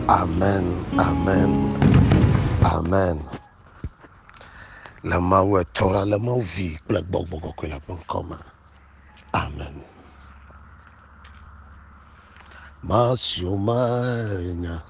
Amen, amen, amen. La mawe tora la mauvi plek bok la pankoma. Amen. Masio manya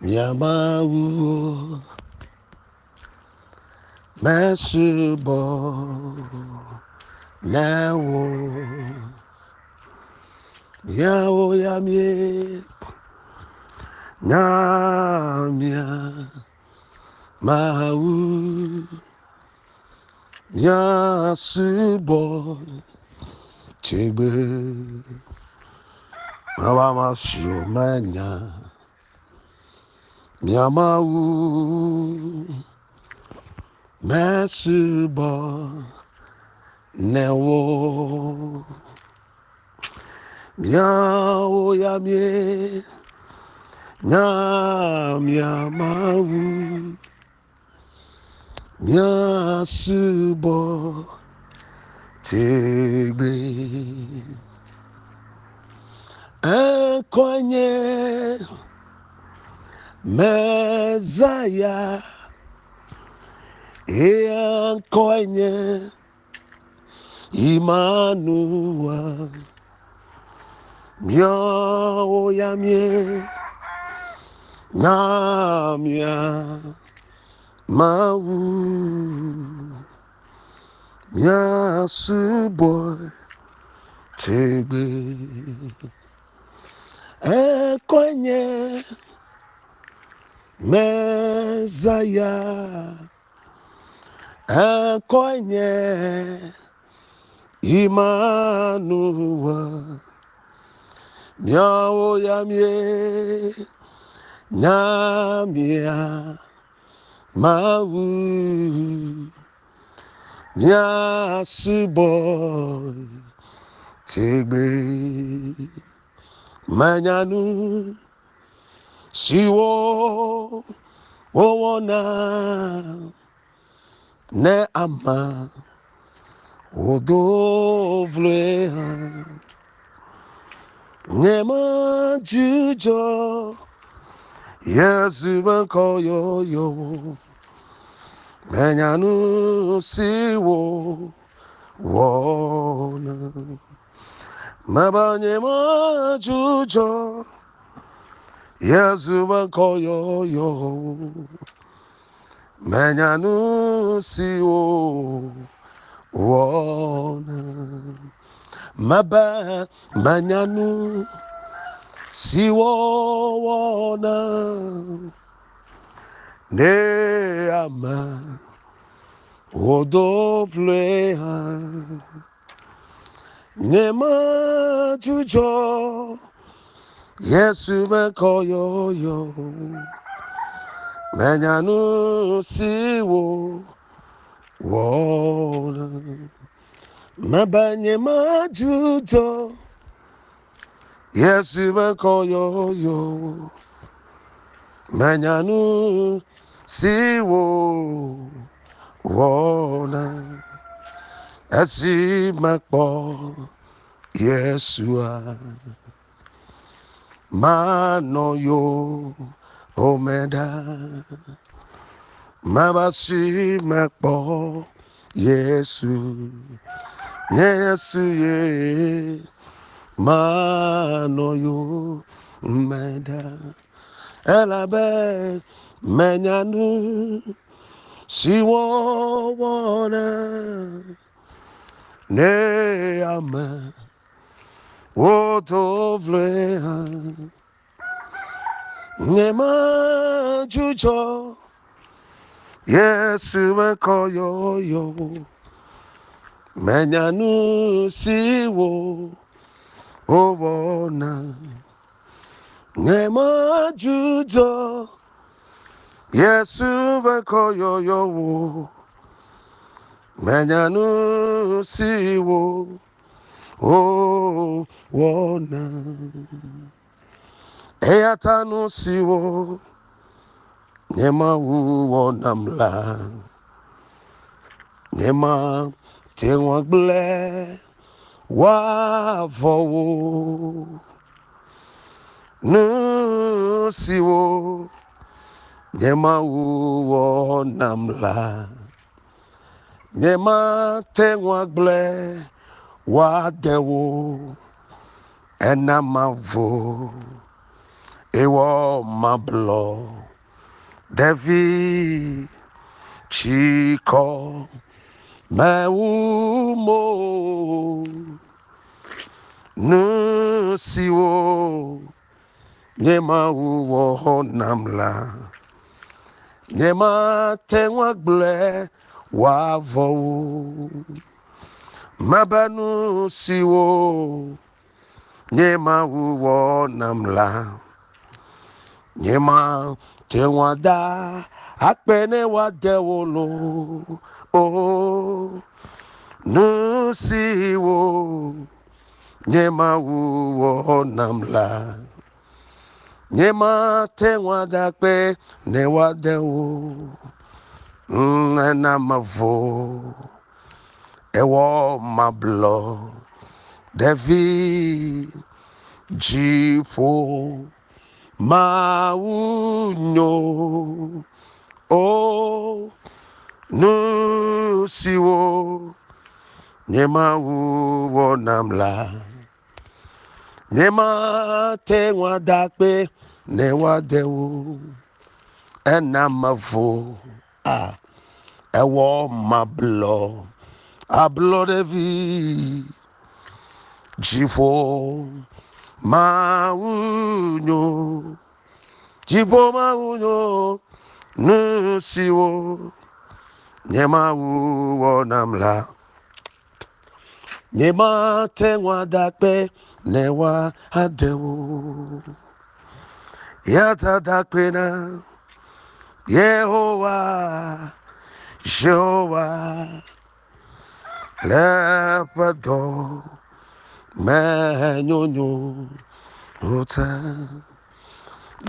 Yamawu Masubo Nawo Yao Yamye Nyamya Mawu Yasubo Tigbe Mawamasio Manya Yamawu Masubo Nawo Yao Yamye Nyamya Mawu Nyasubo Tigbe Enkonye Mezaya Enkonye Imanua Myo Yamye Nyamya Mawu Nyasubo Tigbe Enkonye Mezaya Enkonye Imanua Myo Yamye Nyamya Mawu Nyasubo Tigbe Manyanu Siwo Owona Ne ama Odovle Nema Jujo Yesu banko yo Manyanu Siwo Wona Mabanyema Jujo Yesu banko yo Manyanu Siwo Wona Manyanu Siwo Wona Ne ama Odovle Nema Jujo Yesu banko yo Manyanu Siwo Wona Mabanyema Jujo Yesu banko yo Manyanu Siwo Wona Asi makpo Yesua Mano yo Omeda Mabasi makpo Yesu Yesu ye Mano yo Omeda Elabe Menyanu Siwo Wona Ne ama Wotovle Nema Jujo Yesu banko yo Menyanu Siwo Owona Nema Jujo Yesu banko yo Menyanu Siwo Wona Eyatanu Siwo Nema Wona mla Nema Tewagle Wa vowo nusiwo nyema uwo namla nyema tengwa gle wadewo enamavo ewo mablo Devi Chiko Maumo Nusiwo Nyema uwo namla Nyema tengwa gle wavo Mabanu siwo Nyema uwo namla Nyema tengwa da akpene wa dewolo oh nusiwo nyema uwo namla nyema tengwa da akpe ne wa dewo na mavo ewo mablo devi jifo mawunyo oh nusiwo nyema uwo namla nyema tengwa dakpe ne wadewo enamavo ewo mablo ablo devi jifo mawunyo jifo mawunyo nusiwo nyema uwo namla nyema tengwa dakpe newa adewo yata dakpe na Yehowa Jehovah lepado menyonyo ota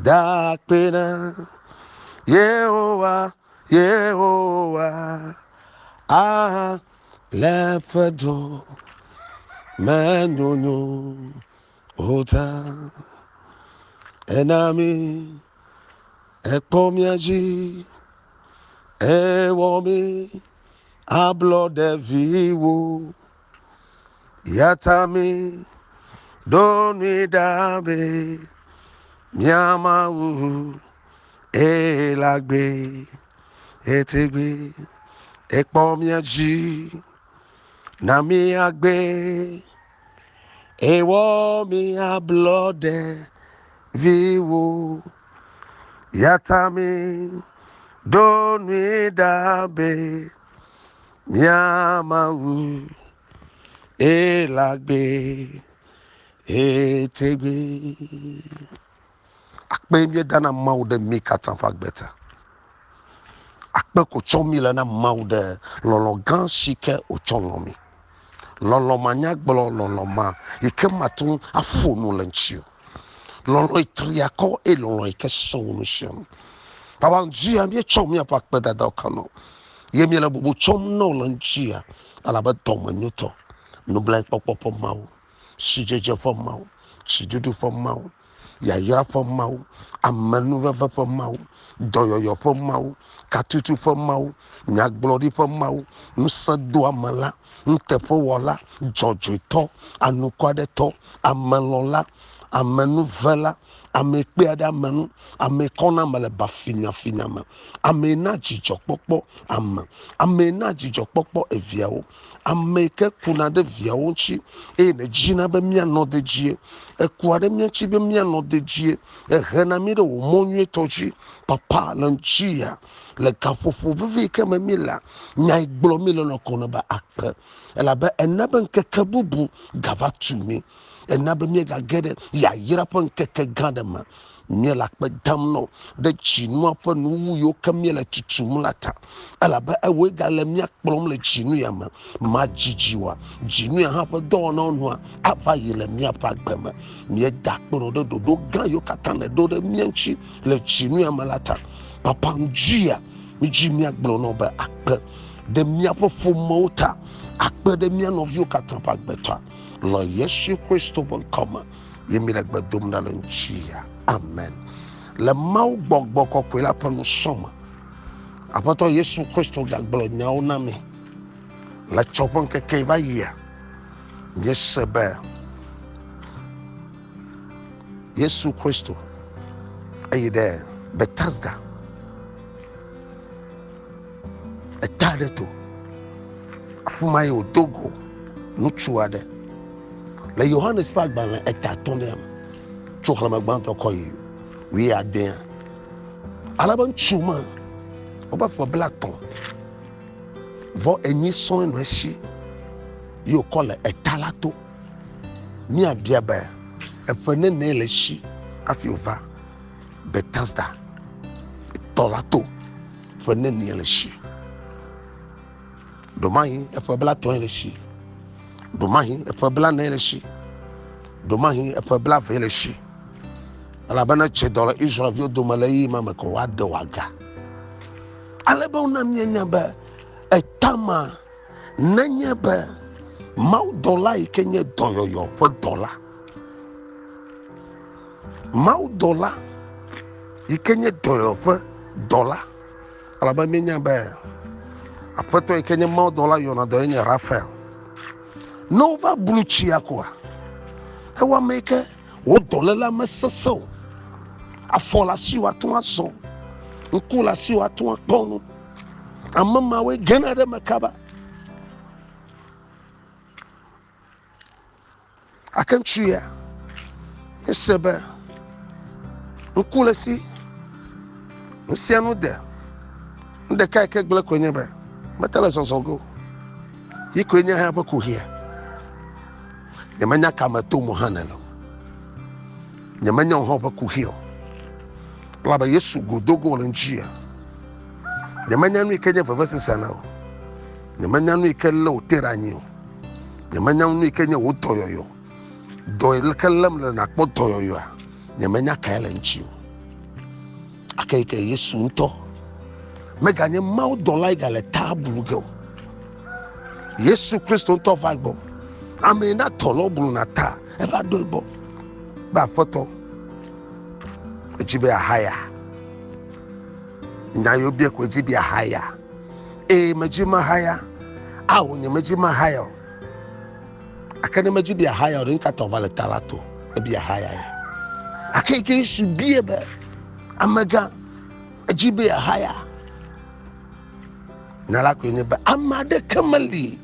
dakpe na Yehowa lepado menyonyo ota enami ekomiaji ewomi ablo deviwo yatami doni dabe miamawu elagbe etegbe ekomiaji nami agbe ewomi ablo deviwo yatami doni dabe miamawu elagbe etegbe akpe mi dana maude mikata fagbeta akpe ko chomi la na maude lolo gan shike o cholomi lolo manya gbolo lolo ma ikematu afonu lenchio lolo itriako e lolo ikesonu shem Papa njia mi chomi apakpe da dokano yemi la bubu chom no lenchia ala ba toma nyuto no blank popo mau sijeje fo mau sidudu fo mau yayira fo mau amanu veva fo mau doyoyo fo mau katutu fo mau nyagblodi fo mau nsado amala ntefo wola jojo to anukwade to amalola amanu vela amekpe ada amanu amekona male bafinya finya ma amena jijo popo amena jijo popo eviawo ameke kuna de viawo nchi ne jina be mia no de jie ekuade mia chi be mia no de jie ehena mi de wo monwe tochi papa lanchia le kafofu vivi kama mila nyai gblo mila no kono ba akpe ela ba enaben kekabubu gavatumi enabe mi ga gede ya yira pon keke gadema mi la kpe damno de chinu afa no wu yo kamela tutumlata ela ba ewe ga le mi akplom le chinu ya ma jijiwa jinu ya ha fa do no no ava yele mi apa gbema mi da kporo do ga yo katane do de mienchi le chinu ya malata papa njia mi ji mi agblo no ba akpe de mi afofo mota akpe de mi no view katapa gbeta lo Yesu Kristo bon kama Yemile gbedom na le nchia. Amen. Le mau gbogbo kokwe la panu soma. Apoto Yesu Kristo gagbolo nyao na me. La chopon keke va yia. Yesebe. Yesu Kristo. Ayi de Bethesda. Etade to. Afuma yo Togo. Nuchuade. Le Johannes Pagban la etatonem. Chokla magbanto koyi. We are there. Alaban chuma. Oba for black ton. Vo enyi son no shi. You call it etalato. Ni abiaba. Efene ne le shi. Afiova. Bethesda. Tolato. Fene ne le shi. Domahi efo black ton le shi. Domahi efo black ne le shi. Domahi efo black le shi. Alabana chedola Israel vio domalayi mama ko wade waga. Alaba una mienya ba etama nanya ba mau dola ikenye doyoyo for dola. Mau dola ikenye doyo for dola. Alaba mienya ba apoto ikenye mau dola yona doyenye Rafael. Nova bluchi yakwa. Ewa meke wo dola la meseso. Afola si watu aso. Nkula si watu akonu. Amama we gena de makaba. Akanchuya. Esebe. Nkula si. Nsianu de. Nde kai kegbele kwenye be. Metele sonsogo. Yi kwenye hapa kuhia. Nyamanya kama to muhanelo. Nyamanya hapa kuhio. Laba Yesu godogo lenjia. Nyamanya nu ikenye vavase sanao. Nyamanya nu ikelle oteranyo. Nyamanya nu ikenye otoyoyo. Do kelem le na kpo toyoyo. Nyamanya kaele nchio. Akaike Yesu nto. Meganye mau dola igale tabulu go. Yesu Kristo nto vagbo. Amena tolo bulu na ta. Eva doibo. Ba foto. Jibe ahaya na yobi ko jibe ahaya majima haya awo nya majima haya akane majibe ahaya o nka to vale talato bi ahaya akeke su biebe amaga jibe ahaya na la ko ne ba amade kamali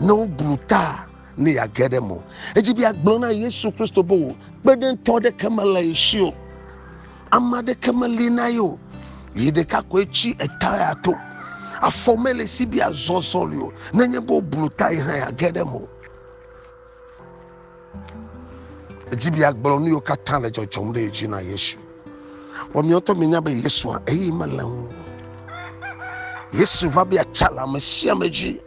no bruta ni agedemo jibe agbona Yesu Kristo bo beden to de kamala ishio amade kamalina yo yide kako echi etaya to afomele sibi azozolio nenye bo brutai han agedemo ejibi agbolo yo katale jochomde eji na Yesu womi oto menya be Yesu a eyi malan Yesu va bia chala mesia meji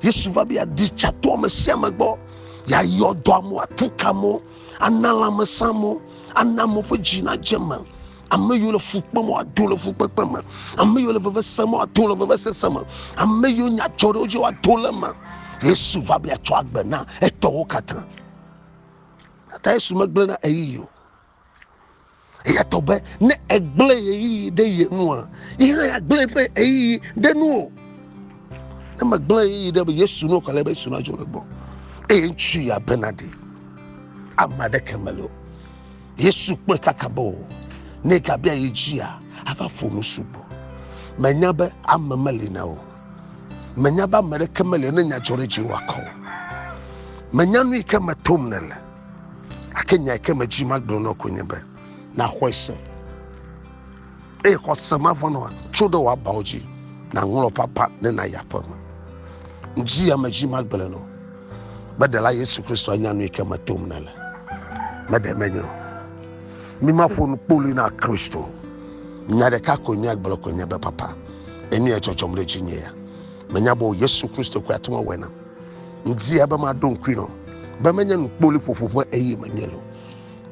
Yesu va bia di chato mesia megbo ya yodo amu atukamo anala mesamo anamo pejina jema ameyo le fukpemo adolo fukpekpema ameyo le vevesemo adolo vevesesema ameyo nya choro ojo adolo ma Yesu va bia cho agbena eto katan ata Yesu megbena eyiyo ya tobe ne egble eyi de yenu a ira ya gble pe eyi de nu ne megbele eyi de Yesu no kale be suna jo lebo enchi ya benade amade kemelo Yesu pe kakabo ne gabia yejia ava fonu subo menyabe amamali na o menyaba mere kemelo ne nya jore ji wako menyanu ikema tomnele akenya ikema ji magbo no konyebe na hwese kosema vono chodo wa baoji na ngolo papa ne na yapama nji ya maji magbele no badala Yesu Kristo anyanu ikema tomnele mede menyo mima fonu poli na Kristo nyade ka konya gbelo konya be papa eni echochomre jinye ya menyabo Yesu Kristo kwa atuma wena nji ya ba ma donkwi no ba menya no poli fofofo eyi manyelo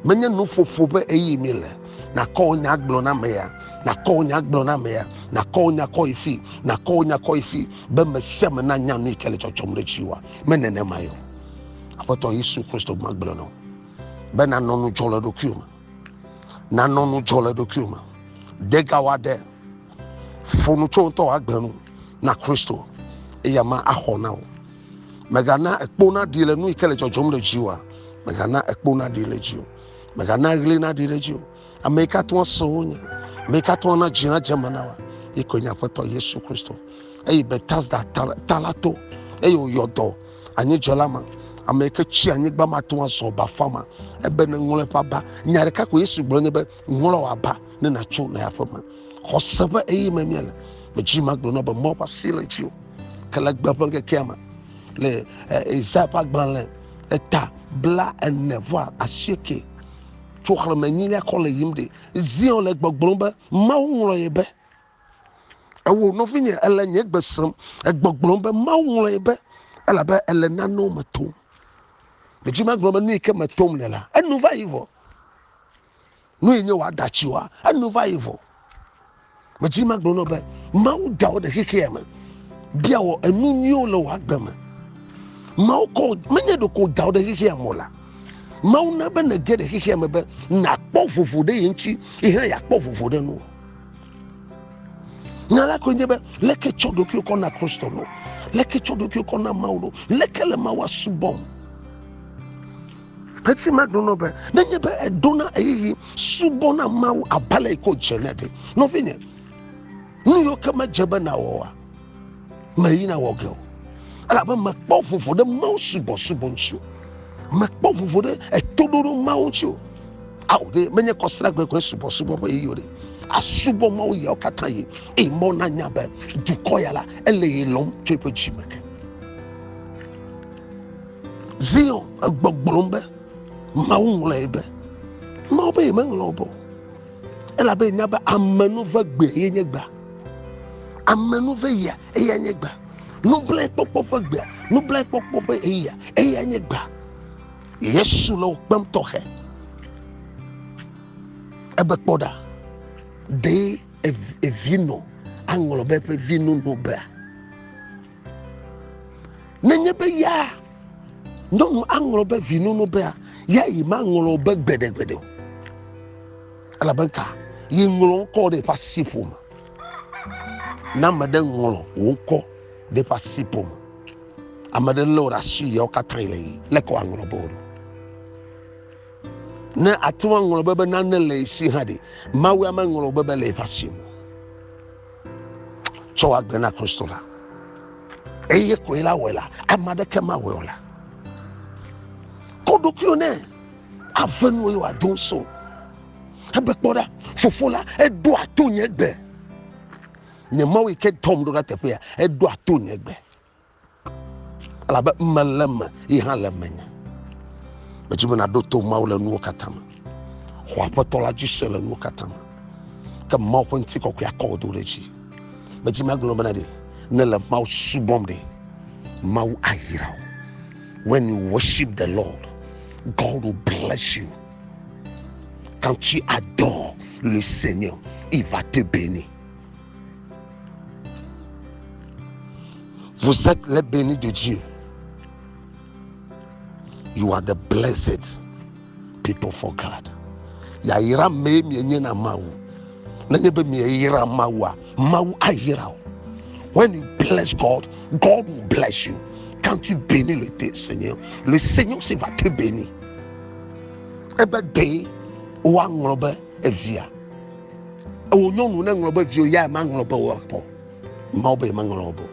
menya no fofofo eyi mile na konya gbelo na meya na konya gbelo na meya na konya koifi na konya koifi be mesem na nyanu ikele chochomre chiwa menene mayo apoto Yesu Kristo magbelo no Ben anonu jola document. Nanonu jola document. Degawade. Fonucho to agbenu na Kristo. Eyama ahona. Megana ekpona dile nu ikele jojomle jiwa. Megana ekpona dile jiwa. Megana glina dile jiwa. Ameka to sonya. Meka to na jina jamanawa. Ikonya poto Yesu Kristo. Eyi Bethesda talato. Eyo yodo. Anyi jolama. Ameka chi anyi gba mato so ba fama. Ebe ne ngole pa ba. Nyare ka ko Yesu gbro ne be ngolo wa ba ne na chu na ya fama. Hosaba eyi memiela. Meji magdo no ba mo ba silencio. Kala gba bange kema. Le ezapa gbanle eta bla ennevoa asieke chokle menile kole yimde zion le gbogblombe mawulo yebe ewo no finye ele nye gbesem gbogblombe mawulo yebe ela be ele nano metom mejima glombe ni ke metom lela enu va yivo no yenye wa dachiwa enu va yivo mejima glombe mawu dawo de hekema bia wo enu nyo le wa gbema Mau ko menye do ko dawde hihia mola mau na be na gede hihia mebe na kpo fufude yinchi ihe ya kpo fufude no na la ko nyebe leke chodo ki ko na Kristo no leke chodo ki ko na maudo leke le mawa subom peti magno be na nyebe edona eyi subona mau abale ko jenede no finye nu yo kama jebe na wo wa mayina wo gel ala ba makpo fufu de mau subo nchio makpo fufu de etodoro mau nchio awo de menye kosra gbe subo ba yiyore asubo mau ya okata yi e mo na nya ba dukoya la ele lom chepe chimeke zion agbogbolombe mau nlebe mau be menlobo ela be nya ba amanu va gbe yenye gba amanu va ya yenye gba no blay popo gbe no blay popo be eya nye gba Yesu lo pam tohe ebe poda de evino angolo be pe vino no ba nenye be ya no angolo be vino no ba ya yi mangolo be gbede ala banka yi ngolo ko de pasipum na made ngolo wo ko de pasipum amade lora shi ya okatan ile leko angolo bodo na atwa ngolo bebe na le si hade mawe ama ngolo bebe le pasim so agbena Kristola eye ko ila wela amade kema wela kodokyo ne afenu yo adonso ebe kpoda fofola edo atonye gbe ne mawe ke tom do ratepe ya edo atonye gbe ala ba malama ihalamanya bajibana doto maula nuo katama kwa patola jisela nuo katama ka mau ponti ko ya kodo leji bajima globana de nela mau subomde mau ayira. When you worship the Lord, God will bless you. Quand tu adores le Seigneur, il va te bénir. Vous êtes les bénis de Dieu. You are the blessed people for God. Ya ira me mienye na mau. Na nyebe mi ira mawa. Mau ayira. When you bless God, God will bless you. Quand tu bénis le Seigneur se va te bénir. Ebe de wa nglobe evia. O nyonu na nglobe vio ya ma nglobe wo po. Ma obe ma nglobe.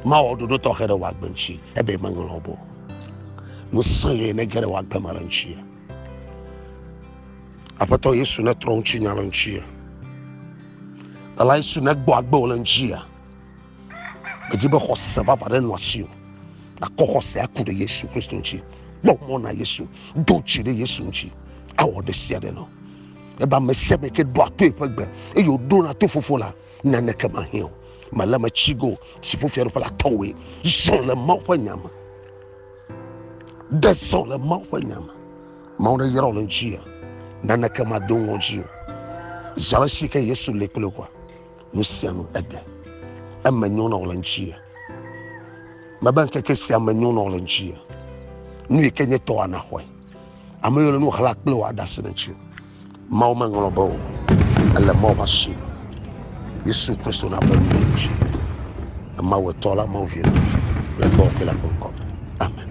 Ma ododo to hede wa gbenchi ebe ma nglobe. No saye ne gere wa gbemaranchi. Apato Yesu na tronchi nyalanchi. Ala Yesu na gbo agbo lanchi. Ejibe khose va vare noasio. Na khose akude Yesu Kristo nchi. Bo mo na Yesu, do chi de Yesu nchi. Awo de sia de no. Eba mesebe ke do ato epegbe. E yo do na to fofola na ne kama hio. Malama chigo si fofiero pala towe. Son le mau pa nyama. Descends le mau pa nyama. Mauna yero lenchia. Nana kama dongo jio. Zala shika Yesu lekule kwa. Nusiano ede. Amenyona olenchia. Mabanke kesi amenyona olenchia. Nui kenye toa na hwe. ame yiwo le nu xlã kple wò aɖe asi ɖe ŋuti mawu meŋlɔ be o ele mawu ƒe asi me Yesu Kristo na ƒe nu ŋuti mawu etɔ la mawu vi la kple gbɔ kple le ƒe ŋkɔ me amen.